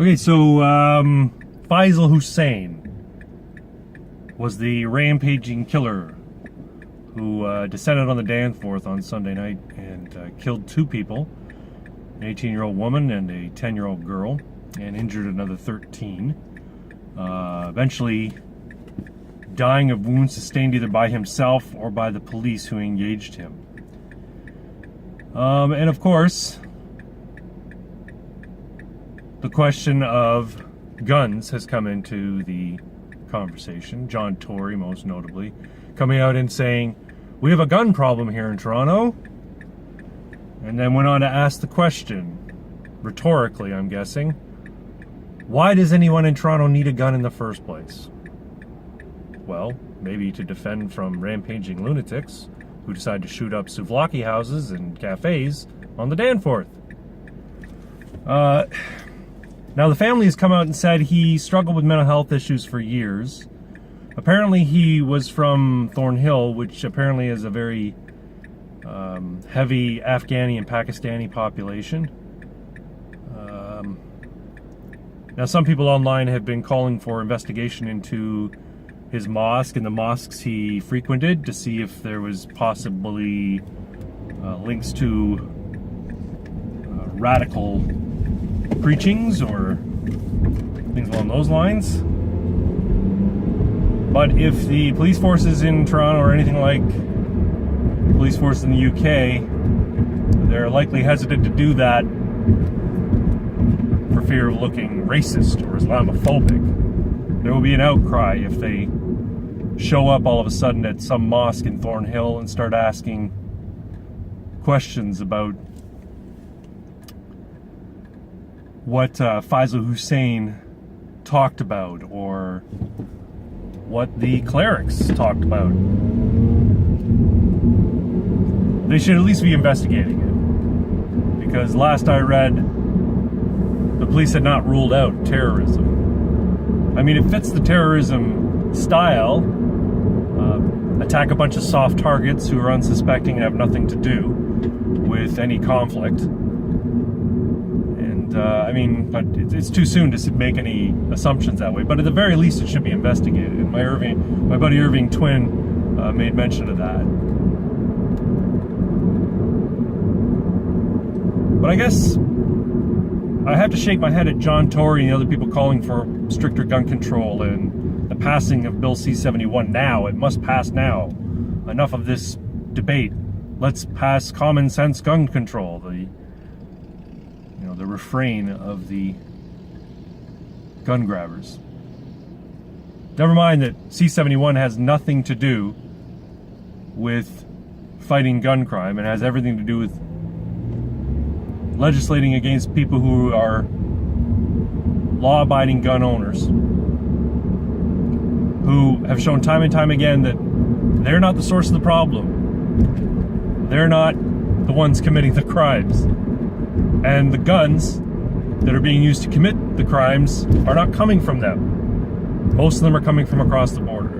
Okay, so Faisal Hussein was the rampaging killer who descended on the Danforth on Sunday night and killed two people, an 18-year-old woman and a 10-year-old girl, and injured another 13. Eventually dying of wounds sustained either by himself or by the police who engaged him. And of course, the question of guns has come into the conversation. John Tory, most notably, coming out and saying, "We have a gun problem here in Toronto," and then went on to ask the question, rhetorically I'm guessing, why does anyone in Toronto need a gun in the first place? Well, maybe to defend from rampaging lunatics who decide to shoot up souvlaki houses and cafes on the Danforth. Now, the family has come out and said he struggled with mental health issues for years. Apparently, he was from Thornhill, which apparently is a very heavy Afghani and Pakistani population. Now, some people online have been calling for investigation into his mosque and the mosques he frequented to see if there was possibly links to radical preachings or things along those lines. But if the police forces in Toronto are anything like police forces in the UK, they're likely hesitant to do that for fear of looking racist or Islamophobic. There will be an outcry if they show up all of a sudden at some mosque in Thornhill and start asking questions about what Faisal Hussein talked about or what the clerics talked about. They should at least be investigating it, because last I read, the police had not ruled out terrorism. I mean, it fits the terrorism style. Attack a bunch of soft targets who are unsuspecting and have nothing to do with any conflict. I mean, but it's too soon to make any assumptions that way. But at the very least, it should be investigated. And my buddy Irving Twin made mention of that. But I guess I have to shake my head at John Tory and the other people calling for stricter gun control and the passing of Bill C-71 now. It must pass now. Enough of this debate. Let's pass common sense gun control. The refrain of the gun grabbers. Never mind that C-71 has nothing to do with fighting gun crime and has everything to do with legislating against people who are law-abiding gun owners who have shown time and time again that they're not the source of the problem. They're not the ones committing the crimes. And the guns that are being used to commit the crimes are not coming from them. Most of them are coming from across the border.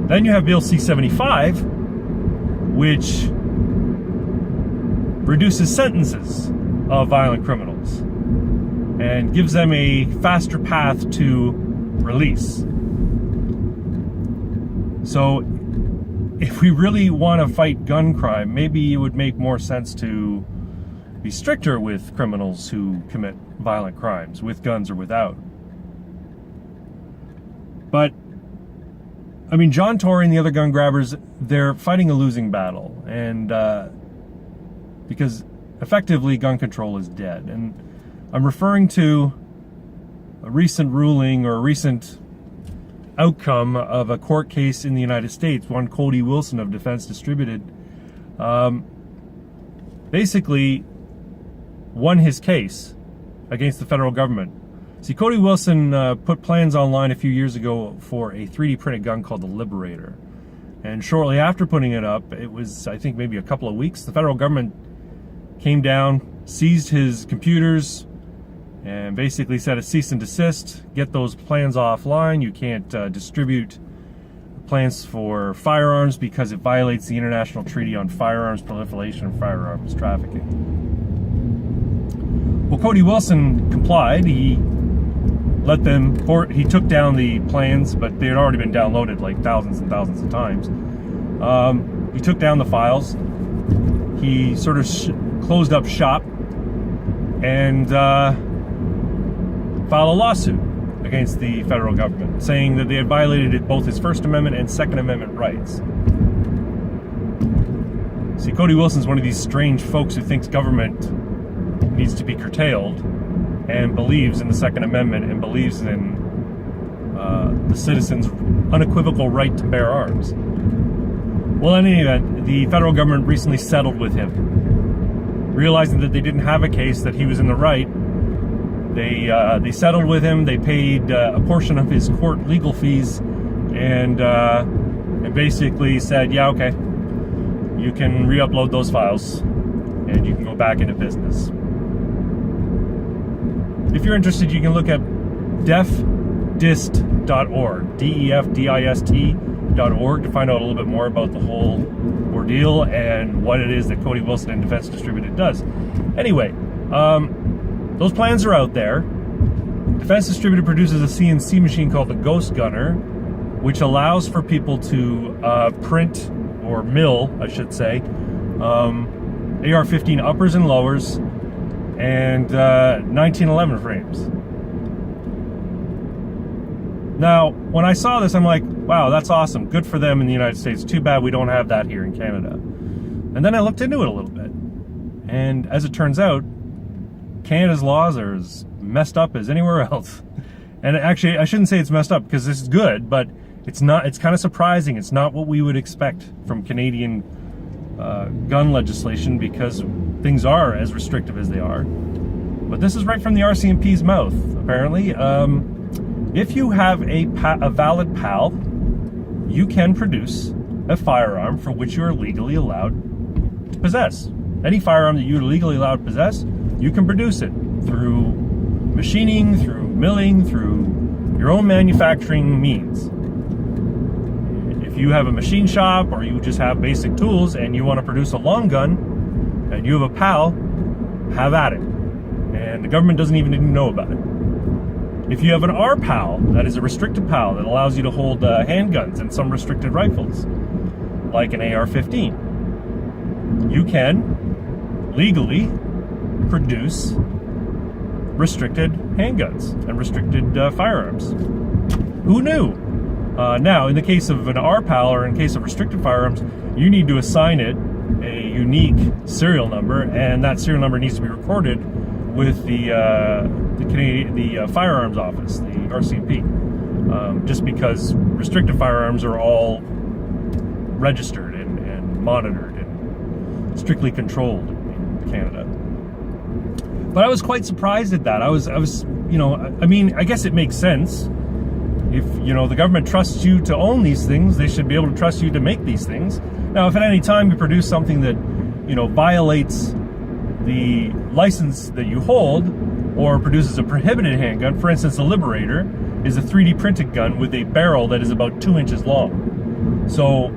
Then you have Bill C-75, which reduces sentences of violent criminals and gives them a faster path to release. So if we really want to fight gun crime, maybe it would make more sense to be stricter with criminals who commit violent crimes, with guns or without. But, I mean, John Tory and the other gun grabbers, they're fighting a losing battle. And because effectively gun control is dead. And I'm referring to a recent ruling or a recent outcome of a court case in the United States, one Cody Wilson of Defense Distributed, basically won his case against the federal government. See, Cody Wilson put plans online a few years ago for a 3D printed gun called the Liberator. And shortly after putting it up, it was, I think, maybe a couple of weeks, the federal government came down, seized his computers, and basically said a cease and desist, get those plans offline. You can't distribute plans for firearms because it violates the International Treaty on Firearms Proliferation and Firearms Trafficking. Well, Cody Wilson complied. He let them, he took down the plans, but they had already been downloaded like thousands and thousands of times. He took down the files. He sort of closed up shop and filed a lawsuit against the federal government, saying that they had violated both his First Amendment and Second Amendment rights. See, Cody Wilson's one of these strange folks who thinks government needs to be curtailed and believes in the Second Amendment and believes in the citizens' unequivocal right to bear arms. Well, in any event, the federal government recently settled with him. Realizing that they didn't have a case, that he was in the right, they settled with him. They paid a portion of his court legal fees and basically said, yeah, okay, you can re-upload those files and you can go back into business. If you're interested, you can look at defdist.org, defdist.org, to find out a little bit more about the whole ordeal and what it is that Cody Wilson and Defense Distributed does. Anyway, those plans are out there. Defense Distributed produces a CNC machine called the Ghost Gunner, which allows for people to print, or mill, I should say, AR-15 uppers and lowers, and 1911 frames. Now, when I saw this, I'm like, wow, that's awesome. Good for them in the United States. Too bad we don't have that here in Canada. And then I looked into it a little bit. And as it turns out, Canada's laws are as messed up as anywhere else. And actually, I shouldn't say it's messed up because this is good, but it's not. It's kind of surprising. It's not what we would expect from Canadian gun legislation, because things are as restrictive as they are. But this is right from the RCMP's mouth, apparently. If you have a valid PAL, you can produce a firearm for which you are legally allowed to possess. Any firearm that you're legally allowed to possess, you can produce it through machining, through milling, through your own manufacturing means. If you have a machine shop or you just have basic tools and you want to produce a long gun and you have a PAL, have at it. And the government doesn't even need to know about it. If you have an RPAL, that is a restricted PAL that allows you to hold handguns and some restricted rifles, like an AR-15, you can legally produce restricted handguns and restricted firearms. Who knew? Now, in the case of an RPAL, or in case of restricted firearms, you need to assign it a unique serial number, and that serial number needs to be recorded with the firearms office, the RCMP, just because restricted firearms are all registered and monitored and strictly controlled in Canada. But I was quite surprised at that. I was, you know, I mean, I guess it makes sense. If, you know, the government trusts you to own these things, they should be able to trust you to make these things. Now, if at any time you produce something that, you know, violates the license that you hold, or produces a prohibited handgun, for instance, a Liberator is a 3D printed gun with a barrel that is about 2 inches long. So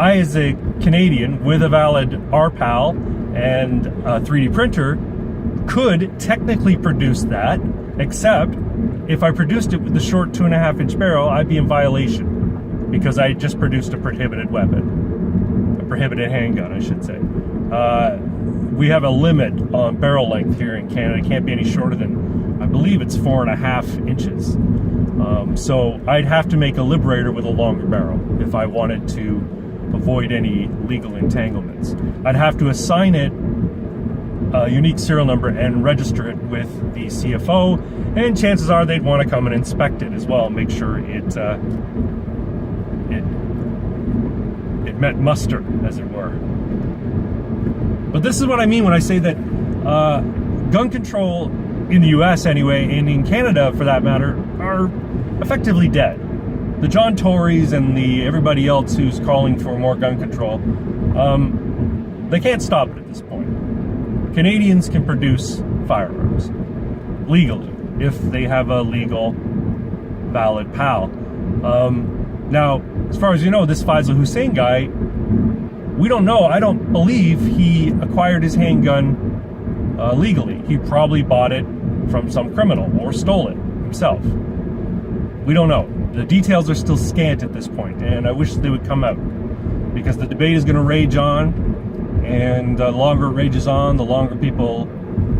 I, as a Canadian with a valid RPAL and a 3D printer, could technically produce that, except if I produced it with the short 2.5 inch barrel, I'd be in violation because I just produced a prohibited weapon, a prohibited handgun, I should say. We have a limit on barrel length here in Canada. It can't be any shorter than, I believe it's 4.5 inches. So I'd have to make a Liberator with a longer barrel if I wanted to avoid any legal entanglements. I'd have to assign it a unique serial number and register it with the CFO, and chances are they'd want to come and inspect it as well, make sure it met muster, as it were. But this is what I mean when I say that gun control in the US anyway, and in Canada for that matter, are effectively dead. The John Tories and everybody else who's calling for more gun control, they can't stop it at this point. Canadians can produce firearms legally if they have a legal, valid PAL. Now, as far as you know, this Faisal Hussein guy, we don't know. I don't believe he acquired his handgun legally. He probably bought it from some criminal or stole it himself. We don't know. The details are still scant at this point, and I wish they would come out, because the debate is going to rage on, and the longer it rages on, the longer people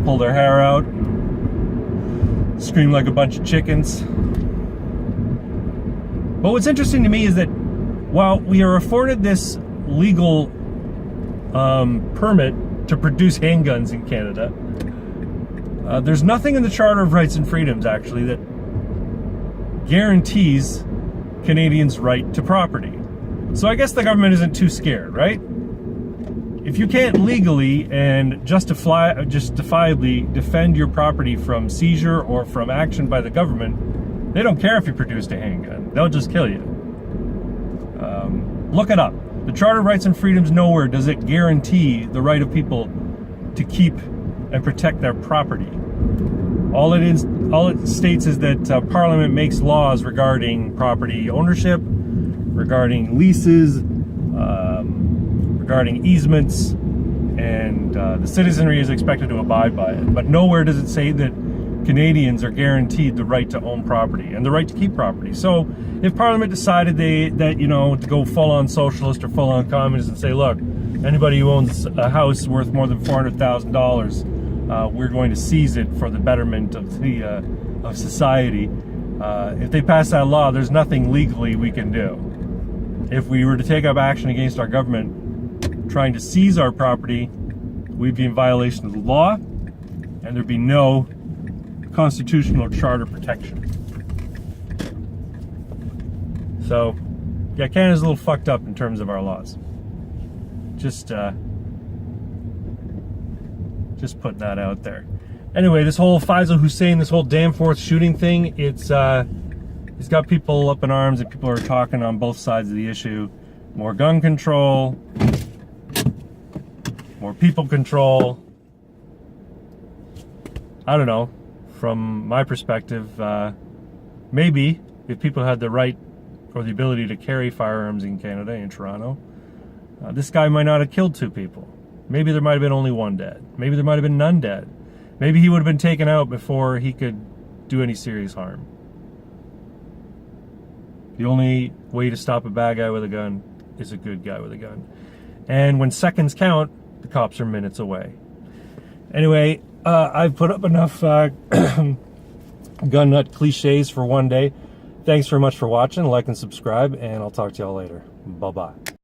pull their hair out, scream like a bunch of chickens. But what's interesting to me is that while we are afforded this legal permit to produce handguns in Canada, there's nothing in the Charter of Rights and Freedoms, actually, that guarantees Canadians' right to property. So I guess the government isn't too scared, right? If you can't legally and justifiably defend your property from seizure or from action by the government, they don't care if you produced a handgun. They'll just kill you. Look it up. The Charter of Rights and Freedoms, nowhere does it guarantee the right of people to keep and protect their property. All it states is that Parliament makes laws regarding property ownership, regarding leases, regarding easements, and the citizenry is expected to abide by it. But nowhere does it say that Canadians are guaranteed the right to own property and the right to keep property. So if Parliament decided to go full-on socialist or full-on communist and say, look, anybody who owns a house worth more than $400,000, we're going to seize it for the betterment of society. If they pass that law, there's nothing legally we can do. If we were to take up action against our government trying to seize our property, we'd be in violation of the law, and there'd be no constitutional charter protection. So, yeah, Canada's a little fucked up in terms of our laws. Just putting that out there. Anyway, this whole Faisal Hussein, this whole Danforth shooting thing, it's got people up in arms, and people are talking on both sides of the issue. More gun control, more people control. I don't know. From my perspective, maybe if people had the right or the ability to carry firearms in Canada, in Toronto, this guy might not have killed 2 people. Maybe there might have been only 1 dead. Maybe there might have been none dead. Maybe he would have been taken out before he could do any serious harm. The only way to stop a bad guy with a gun is a good guy with a gun. And when seconds count, the cops are minutes away. Anyway, I've put up enough gun nut cliches for one day. Thanks very much for watching. Like and subscribe, and I'll talk to y'all later. Bye-bye.